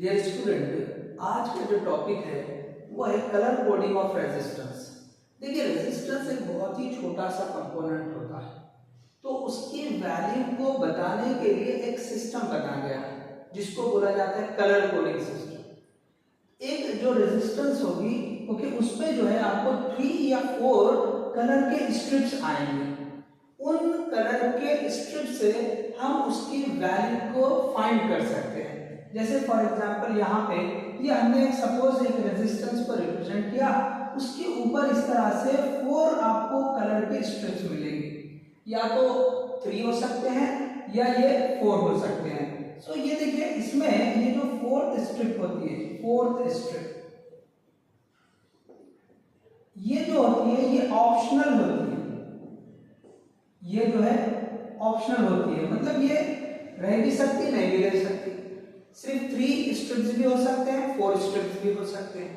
Dear student, आज का जो टॉपिक है वो है कलर कोडिंग ऑफ रेजिस्टेंस। देखिए, रेजिस्टेंस एक बहुत ही छोटा सा कंपोनेंट होता है, तो उसकी वैल्यू को बताने के लिए एक सिस्टम बना गया है जिसको बोला जाता है कलर कोडिंग सिस्टम। एक जो रेजिस्टेंस होगी ओके, उसमें जो है आपको 3 या 4 कलर के स्ट्रिप्स आएंगे। उन कलर के स्ट्रिप से हम उसकी वैल्यू को फाइंड कर सकते हैं। जैसे फॉर एग्जांपल यहाँ पे ये हमने सपोज एक रेजिस्टेंस को रिप्रेजेंट किया, उसके ऊपर इस तरह से 4 आपको कलर के स्ट्रिप्स मिलेंगे, या तो 3 हो सकते हैं या ये 4 हो सकते हैं। सो ये देखिए, इसमें ये जो 4th स्ट्रिप होती है, 4th स्ट्रिप ये जो होती है ये ऑप्शनल होती है। ये जो है ऑप्शनल होती है, मतलब ये रह भी सकती नहीं भी रह सकती। सिर्फ 3 स्ट्रिप्स भी हो सकते हैं, 4 स्ट्रिप्स भी हो सकते हैं।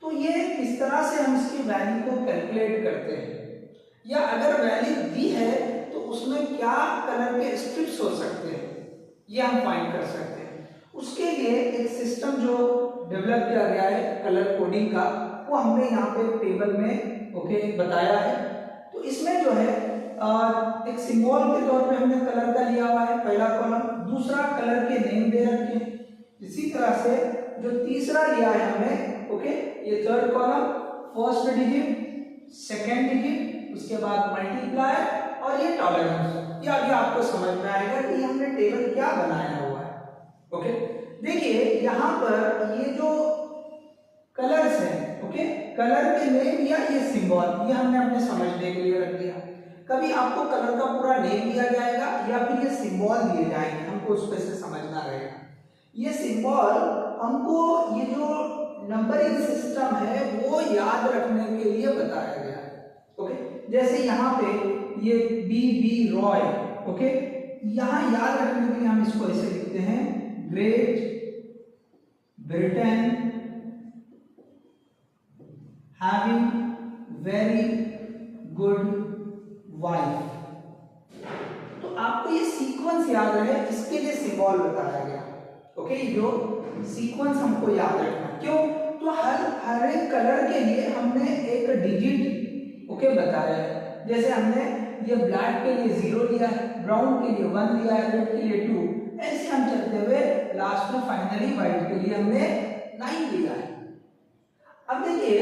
तो ये इस तरह से हम इसकी वैल्यू को कैलकुलेट करते हैं, या अगर वैल्यू दी है तो उसमें क्या कलर के स्ट्रिप्स हो सकते हैं ये हम फाइंड कर सकते हैं। उसके लिए एक सिस्टम जो डेवलप किया गया है कलर कोडिंग का, वो हमने यहाँ पे टेबल में ओके बताया है। तो इसमें जो है एक सिंबल के तौर पे हमने कलर का लिया हुआ है पहला कॉलम, दूसरा कलर के नेम दे रखे हैं। इसी तरह से जो तीसरा लिया है हमने ओके, ये 3rd column, first digit, second digit, उसके बाद मल्टीप्लायर और ये टॉलरेंस। ये अभी आपको समझ में आएगा कि हमने टेबल क्या बनाया हुआ है। ओके, देखिए यहाँ पर ये जो कलर्स हैं ओके, कलर के नेम या ये सिंबल, ये हमने अपने समझने के लिए रख दिया। कभी आपको कलर का पूरा नेम दिया जाएगा या फिर ये सिंबल दिए जाएंगे, हमको उस पे से समझना रहेगा। ये सिंबल हमको ये जो नंबरिंग सिस्टम है वो याद रखने के लिए बताया गया है। ओके, जैसे यहाँ पे ये बी रॉय ओके, यहाँ याद रखने के लिए हम इसको ऐसे लिखते हैं, great Britain having very good wife. तो आपको ये सीक्वेंस याद रहे, इसके लिए सिंबल बताया गया। ओके, जो सीक्वेंस हमको याद रखना, क्यों तो हर एक कलर के लिए हमने एक डिजिट ओके बताया है। जैसे हमने ये ब्लैक के लिए 0 लिया है, ब्राउन के लिए 1 लिया है, रेड के लिए 2, ऐसे हम चलते हुए लास्ट में फाइनली व्हाइट के लिए हमने 9 लिया है। अब देखिए,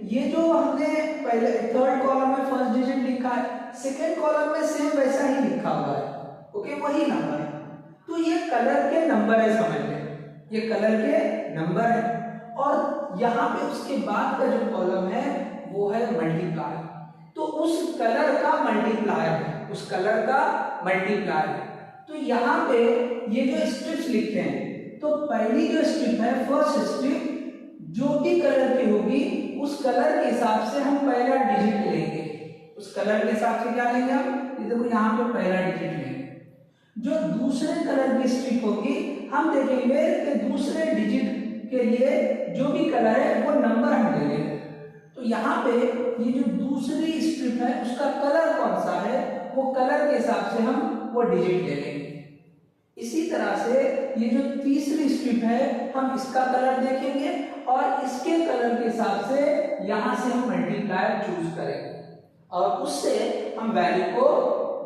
ये जो हमने पहले 3rd कॉलम में फर्स्ट डिजिट लिखा है, 2nd कॉलम में सेम वैसा ही लिखा हुआ है ओके, वही नंबर है। तो ये कलर के नंबर है, समझ लें ये कलर के नंबर है। और यहाँ पे उसके बाद का जो कॉलम है वो है मल्टीप्लायर, तो उस कलर का मल्टीप्लायर है, उस कलर का मल्टीप्लायर है। तो यहाँ पे ये जो स्ट्रिप्स लिखते हैं, तो पहली जो स्ट्रिप है, फर्स्ट स्ट्रिप, जो भी कलर की होगी उस कलर के हिसाब से हम पहला डिजिट लेंगे। उस कलर के हिसाब से क्या लेंगे हम, ये देखो यहाँ पे पहला डिजिट लेंगे। जो दूसरे कलर की स्ट्रिप होगी, हम देखेंगे कि दूसरे डिजिट के लिए जो भी कलर है वो नंबर हम ले लेंगे। तो यहाँ पे ये जो दूसरी स्ट्रिप है उसका कलर कौन सा है, वो कलर के हिसाब से हम वो डिजिट ले लेंगे। इसी तरह से ये जो तीसरी स्ट्रिप है, हम इसका कलर देखेंगे और इसके कलर के हिसाब से यहाँ से हम मल्टीप्लायर चूज करेंगे और उससे हम वैल्यू को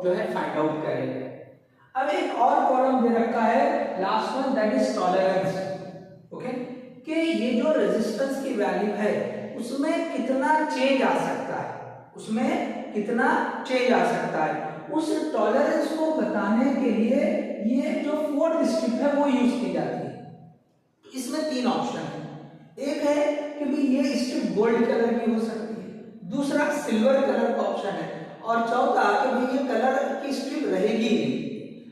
जो है फाइंड आउट करेंगे। अब एक और कॉलम दे रखा है last one, that is tolerance okay, कि ये जो रेजिस्टेंस की वैल्यू है उसमें कितना चेंज आ सकता है, उसमें कितना चेंज आ सकता है। उस टॉलरेंस को बताने के लिए ये जो 4th स्ट्रिप है वो यूज की जाती है। तो इसमें 3 ऑप्शन है। एक है कि भाई ये स्ट्रिप गोल्ड कलर की हो सकती है, दूसरा सिल्वर कलर का ऑप्शन है, और चौथा कि भाई ये कलर की स्ट्रिप रहेगी नहीं।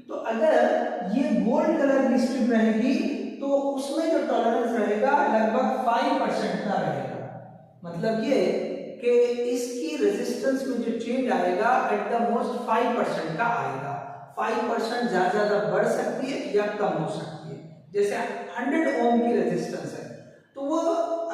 तो अगर ये गोल्ड कलर की स्ट्रिप रहेगी तो उसमें जो टॉलरेंस रहेगा लगभग 5% का रहेगा। मतलब ये कि इसकी रेजिस्टेंस में जो चेंज आएगा एट द मोस्ट 5% का आएगा। 5% ज्यादा बढ़ सकती है या कम हो सकती है। जैसे 100 ओम की रेजिस्टेंस है, तो वो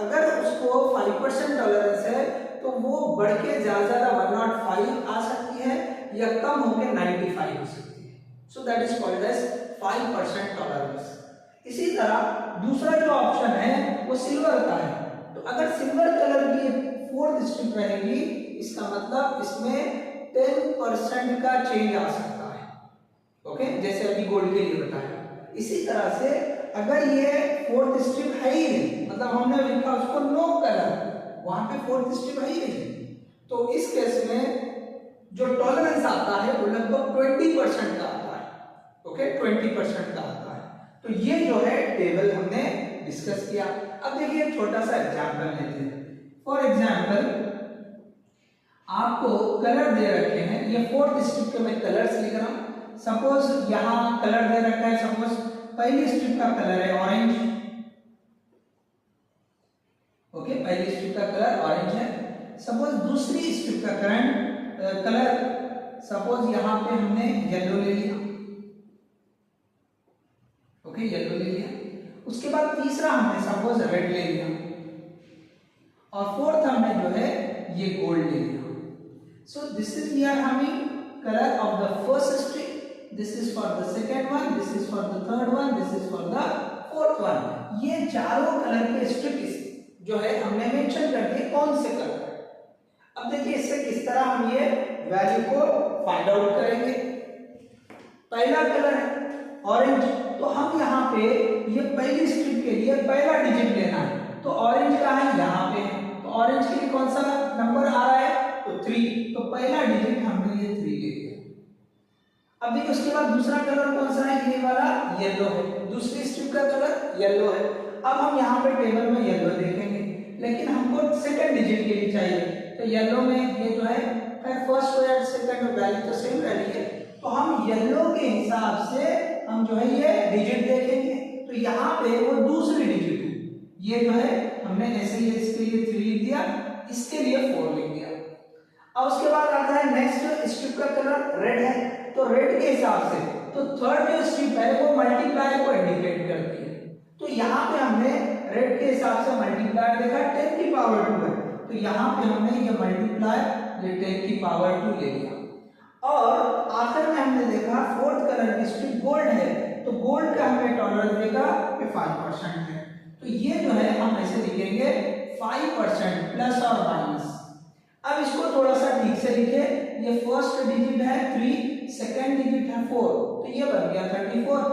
अगर उसको 5% टॉलरेंस है तो वो बढ़ के ज्यादा 105 आ सकती है या कम होकर 95 हो सकती है। So that is called as 5% tolerance. इसी तरह दूसरा जो ऑप्शन है वो सिल्वर का है। तो अगर सिल्वर कलर की फोर्थ स्ट्रिप रहेगी, इसका मतलब इसमें 10% का चेंज आ सकता है। ओके, जैसे अभी गोल्ड के लिए बताया। इसी तरह से अगर ये फोर्थ स्ट्रिप है ही नहीं, मतलब हमने लिखा उसको नो कलर, वहां पे फोर्थ स्ट्रिप है ही नहीं, तो इस केस में जो टॉलरेंस आता है वो लगभग 20% का आता है। ओके, 20% का आता है। तो ये जो है टेबल हमने डिस्कस किया। अब देखिए एक छोटा सा एग्जांपल लेते हैं। फॉर एग्जांपल आपको कलर दे रखे हैं, ये फोर्थ स्ट्रिप के मैं कलर्स लिख रहा हूं। सपोज यहां कलर दे रखा है, सपोज पहली स्ट्रिप का कलर है ऑरेंज। ओके, पहली स्ट्रिप का कलर ऑरेंज है। सपोज दूसरी स्ट्रिप का कलर सपोज यहां पे हमने येलो ले लिया। ओके, येलो ले लिया। उसके बाद तीसरा हमने सपोज रेड ले लिया, और फोर्थ हमने जो है ये गोल्ड ले लिया। So this is we are having colour of the first strip, this is for the second one, this is for the third one, this is for the fourth one. ये चारों colour के strip जो है हमने mention कर दिए कौन से कलर है। अब देखिए इससे किस तरह हम ये वैल्यू को फाइंड आउट करेंगे। पहला कलर है ऑरेंज, तो हम यहाँ पे ये पहली स्ट्रिप के लिए पहला डिजिट लेना है। तो ऑरेंज का है यहाँ पे है, तो ऑरेंज के लिए कौन सा नंबर आ रहा है, तो 3, तो पहला डिजिट हमने ये 3 ले लिया। अब देखिए उसके बाद दूसरा कलर कौन सा है, ये वाला येलो है, दूसरी स्ट्रिप का कलर येलो है। अब हम यहाँ पे टेबल में येलो देखेंगे, लेकिन हमको सेकंड डिजिट के लिए चाहिए, तो येलो में ये जो है फर्स्ट और सेकंड वैल्यू तो सेम रह रही है, तो हम येलो के हिसाब से हम जो है ये डिजिट देखेंगे। तो यहाँ पे वो दूसरी डिजिट है, ये जो है हमने ऐसे ही इसके लिए 3 लिख दिया, इसके लिए 4 लिख दिया। अब उसके बाद आता है नेक्स्ट स्ट्रिप का कलर रेड है, तो रेड के हिसाब से तो थर्ड जो स्ट्रिप है वो मल्टीप्लाई को इंडिकेट करती है। तो यहाँ पे हमने रेड के हिसाब से मल्टीप्लाई देखा 10 की पावर 2 है, तो यहाँ पे हमने ये मल्टीप्लाई ये 10 की पावर 2 ले लिया। और आखिर में हमने देखा फोर्थ कलर की स्ट्रिप गोल्ड है, तो गोल्ड का हमने टॉलरेंस देखा कि 5% है, तो ये जो है हम ऐसे लिखेंगे 5% प्लस और माइनस। अब इसको थोड़ा सा ठीक से लिखे, ये फर्स्ट डिजिट है 3, सेकंड डिजिट है 4, तो ये बन गया 34।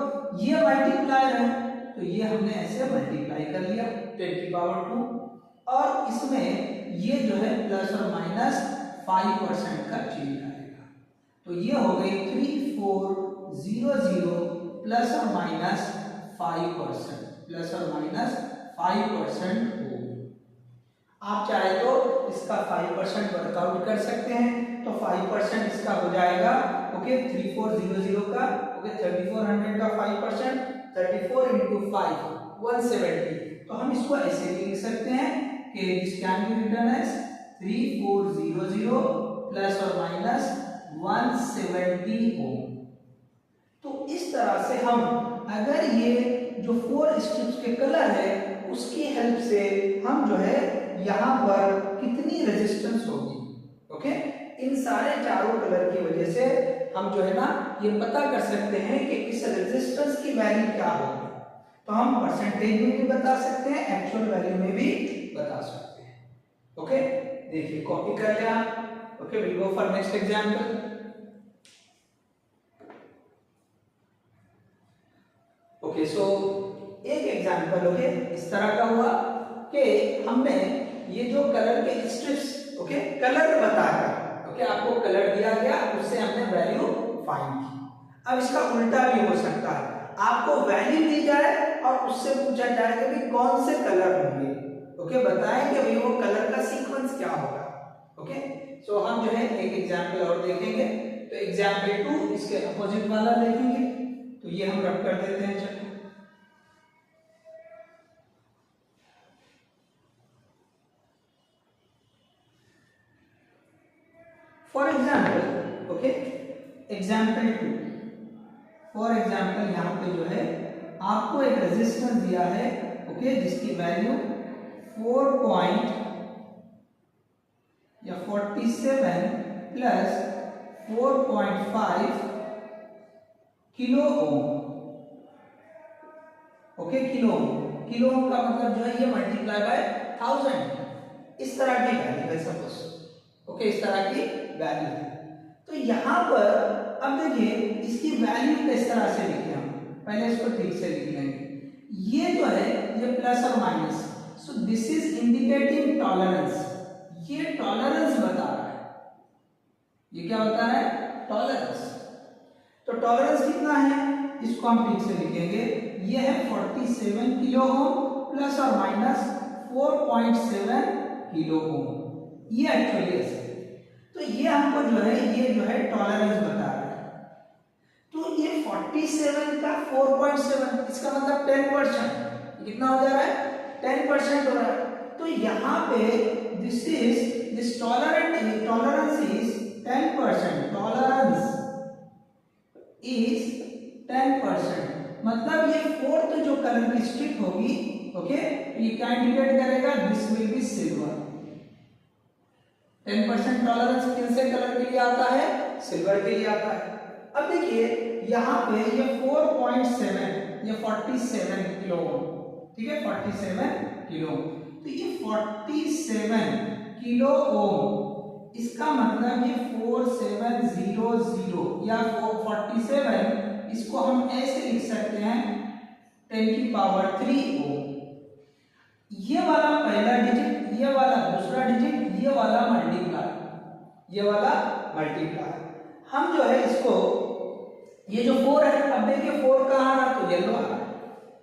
ये मल्टीप्लाई है, तो ये हमने ऐसे मल्टीप्लाई कर लिया 10 की पावर 2, और इसमें ये जो है प्लस और माइनस 5% का चेंज आएगा। तो ये हो गई 3400 प्लस और माइनस 5%, प्लस और माइनस 5% हो। आप चाहे तो इसका 5% वर्कआउट कर सकते हैं, तो 5% इसका हो जाएगा ओके 3400 का, ओके 3400 का 5%, 34 इंटू 5 170। तो हम इसको ऐसे भी लिख सकते हैं कि this can be written as 3400 plus और माइनस 170 ओम। तो इस तरह से हम अगर ये जो 4 स्ट्रिप्स के कलर है उसकी हेल्प से हम जो है यहाँ पर कितनी रेजिस्टेंस होगी, ओके, इन सारे चारों कलर की वजह से हम जो है ना ये पता कर सकते हैं कि इस रेजिस्टेंस की वैल्यू क्या होगी। तो हम परसेंटेज में भी बता सकते हैं, एक्चुअल वैल्यू में भी बता सकते हैं। ओके, देखिए कॉपी कर लिया। Okay, will go for next example. Okay, so एक एग्जांपल ओके इस तरह का हुआ कि हमने ये जो कलर के स्ट्रिप्स ओके कलर बताया, ओके आपको कलर दिया गया, उससे हमने वैल्यू फाइंड की। अब इसका उल्टा भी हो सकता है, आपको वैल्यू दी जाए और उससे पूछा जाए कि भाई कौन से कलर होंगे, ओके बताएं कि भाई वो कलर का सीक्वेंस क्या होगा। ओके, सो हम जो है एक एग्जांपल और देखेंगे। तो एग्जांपल 2 इसके अपोजिट वाला देखेंगे, तो ये हम रख कर देते हैं। चलिए, for example okay example 2, for example यहाँ पे जो है आपको एक रेजिस्टेंस दिया है ओके जिसकी value 47 plus 4.5 kilo ohm. Okay, kilo ohm का मतलब जो है ये मल्टीप्लाई बाय 1000, इस तरह की वैल्यू है सपोज, ओके, इस तरह की वैल्यू है। तो यहाँ पर अब देखिए इसकी वैल्यू किस तरह से लिखें हम, पहले इसको ठीक से लिख लेंगे। ये जो है ये प्लस और minus, so this is indicating tolerance, ये टॉलरेंस बता रहा है, ये क्या बता रहा है, टॉलरेंस। तो टॉलरेंस कितना है इसको हम ठीक से लिखेंगे, ये है 47 किलो ओम प्लस और माइनस 4.7 किलो ओम, ये एक्चुअली ऐसे। तो ये हमको जो है ये जो है टॉलरेंस बता रहा है। तो ये 47 का 4.7 इसका मतलब 10%, कितना हो जा रहा है, 10% हो रहा है। तो यहाँ पे this tolerance is 10%, tolerance is 10%, मतलब ये फोर्थ जो कलर की स्ट्रिप होगी, ओके, ये क्या इंडिकेट करेगा, this will be silver. 10% tolerance किन से कलर के लिए आता है, सिल्वर के लिए आता है। अब देखिए यहाँ पे ये 4.7 ये 47 किलो ओम, ठीक है, 47 किलो ओम। तो ये 47 किलो ओम, इसका मतलब ये 4700 या 47, इसको हम ऐसे लिख सकते हैं 10³ ओम। ये वाला पहला डिजिट, ये वाला दूसरा डिजिट, ये वाला मल्टीप्लाई, ये वाला मल्टीप्लाई। हम जो है इसको, ये जो 4 है, अब देखिए 4 कहाँ आ रहा, तो येलो आ रहा है,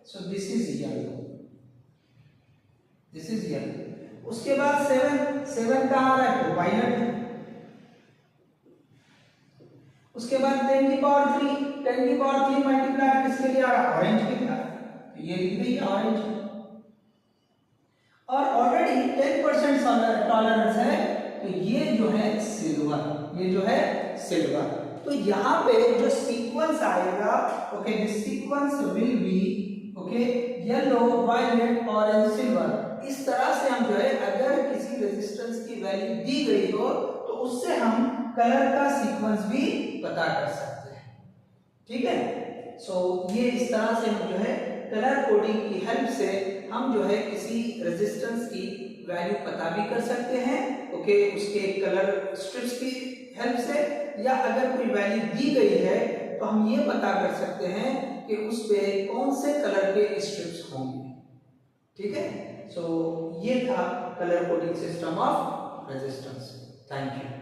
सो this is yellow, this is yellow. उसके बाद 7 कहाँ आ रहा है, तो वायलेट। उसके बाद 10³ मल्टीप्लाई किसके लिए आ रहा है, ऑरेंज के लिए आ रहा है, तो ये लिख देंगे ऑरेंज। और ऑलरेडी 10% टॉलरेंस है, तो ये जो है सिल्वर, ये जो है सिल्वर। तो यहाँ पे जो सीक्वेंस आएगा, okay, this sequence will be, okay, yellow violet orange silver. इस तरह से हम जो है अगर किसी रेजिस्टेंस की वैल्यू दी गई हो तो उससे हम कलर का सीक्वेंस भी पता कर सकते हैं, ठीक है। सो ये इस तरह से हम जो है कलर कोडिंग की हेल्प से हम जो है किसी रेजिस्टेंस की वैल्यू पता भी कर सकते हैं, ओके, उसके कलर स्ट्रिप्स की हेल्प से, या अगर कोई वैल्यू दी गई है तो हम ये पता कर सकते हैं कि उस पे कौन से कलर के स्ट्रिप्स होंगे, ठीक है। सो ये था colour coding system of resistance. Thank you.